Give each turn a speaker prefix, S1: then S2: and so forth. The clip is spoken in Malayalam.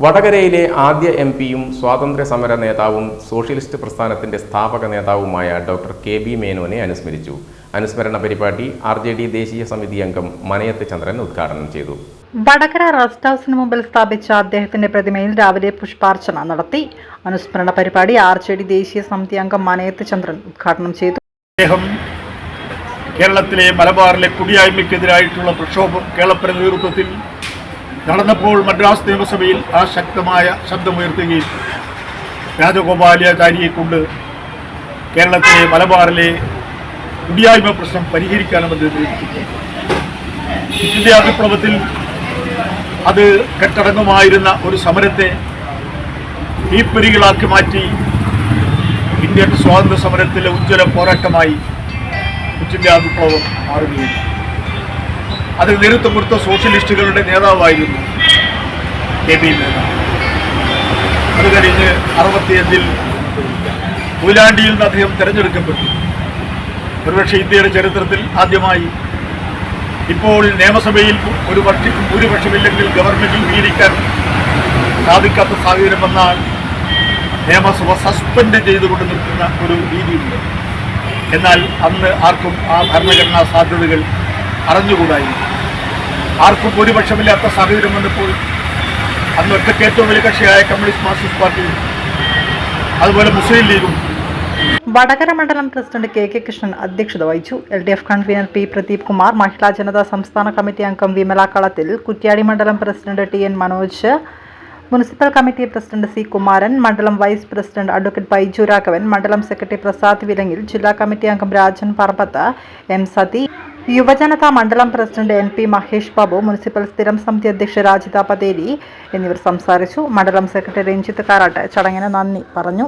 S1: വടകരയിലെ ആദ്യ എംപിയും സ്വാതന്ത്ര്യ സമര നേതാവും സോഷ്യലിസ്റ്റ് പ്രസ്ഥാനത്തിന്റെ സ്ഥാപക നേതാവുമായ ഡോക്ടർ കെ.ബി. മേനോനെ അനുസ്മരിച്ചു. അനുസ്മരണ പരിപാടി RJD ദേശീയ സമിതി അംഗം മനയത്ത് ചന്ദ്രൻ ഉദ്ഘാടനം ചെയ്തു.
S2: വടകര റെസ്റ്റ് ഹൌസിന് മുമ്പിൽ സ്ഥാപിച്ച അദ്ദേഹത്തിന്റെ പ്രതിമയിൽ രാവിലെ പുഷ്പാർച്ചന നടത്തി. അനുസ്മരണ പരിപാടി RJD ദേശീയ സമിതി അംഗം മനയത്ത് ചന്ദ്രൻ ഉദ്ഘാടനം ചെയ്തു.
S3: കേരളത്തിലെ മലബാറിലെ കുടിയായ്മയ്ക്കെതിരായിട്ടുള്ള പ്രക്ഷോഭം കേരളത്തിന്റെ നേതൃത്വത്തിൽ നടന്നപ്പോൾ മദ്രാസ് നിയമസഭയിൽ ആ ശക്തമായ ശബ്ദമുയർത്തുകയും രാജഗോപാലാചാരിയെ കൊണ്ട് കേരളത്തിലെ മലബാറിലെ കുടിയായ്മ പ്രശ്നം പരിഹരിക്കാനുമെന്ന് നിർദ്ദേശിച്ചു. ഇന്ത്യ വിപ്ലവത്തിൽ അത് കെട്ടടങ്ങുമായിരുന്ന ഒരു സമരത്തെ തീപ്പൊരികളാക്കി മാറ്റി ഇന്ത്യൻ സ്വാതന്ത്ര്യ സമരത്തിലെ ഉജ്ജ്വല പോരാട്ടമായി ഇന്ത്യ വിപ്ലവം മാറുകയും അതിൽ നേതൃത്വം കൊടുത്ത സോഷ്യലിസ്റ്റുകളുടെ നേതാവായിരുന്നു കെ.ബി. മേനോൻ. അത് കഴിഞ്ഞ് 65-ൽ കൊയിലാണ്ടിയിൽ നിന്ന് അദ്ദേഹം തിരഞ്ഞെടുക്കപ്പെട്ടു. ഒരുപക്ഷെ ഇന്ത്യയുടെ ചരിത്രത്തിൽ ആദ്യമായി ഇപ്പോൾ നിയമസഭയിൽ ഭൂരിപക്ഷമില്ലെങ്കിൽ ഗവൺമെന്റ് രൂപീകരിക്കാൻ സാധിക്കാത്ത സാഹചര്യം വന്നാൽ നിയമസഭ സസ്പെൻഡ് ചെയ്തുകൊണ്ട് നിൽക്കുന്ന ഒരു രീതിയുണ്ട്. എന്നാൽ അന്ന് ആർക്കും ആ ഭരണഘടനാ സാധ്യതകൾ അറിഞ്ഞുകൂടായിരുന്നു. ആർക്കും ഭൂരിപക്ഷമില്ലാത്ത സാഹചര്യം വന്നപ്പോൾ അന്ന് ഒറ്റയ്ക്ക് ഏറ്റവും വലിയ കക്ഷിയായ കമ്മ്യൂണിസ്റ്റ് മാർക്സിസ്റ്റ് പാർട്ടിയും അതുപോലെ മുസ്ലിം ലീഗും.
S2: വടകര മണ്ഡലം പ്രസിഡന്റ് കെ കൃഷ്ണൻ അധ്യക്ഷത വഹിച്ചു. LDF convener P Pradeep Kumar, Mahila Janata സംസ്ഥാന കമ്മിറ്റി അംഗം വിമല കളത്തിൽ, കുറ്റ്യാടി മണ്ഡലം president TN Manoj, municipal committee president C Kumaran, മണ്ഡലം vice president advocate Baiju Raghavan, മണ്ഡലം സെക്രട്ടറി പ്രസാദ് വിലങ്ങിൽ, ജില്ലാ കമ്മിറ്റി അംഗം രാജൻ പറമ്പത്ത്, M സതി, യുവജനതാ മണ്ഡലം president NP Mahesh Babu, municipal സ്ഥിരം സമിതി അധ്യക്ഷ രാജിത പതേരി എന്നിവർ സംസാരിച്ചു. മണ്ഡലം സെക്രട്ടറി രഞ്ജിത്ത് കാരാട്ട് ചടങ്ങിന് നന്ദി പറഞ്ഞു.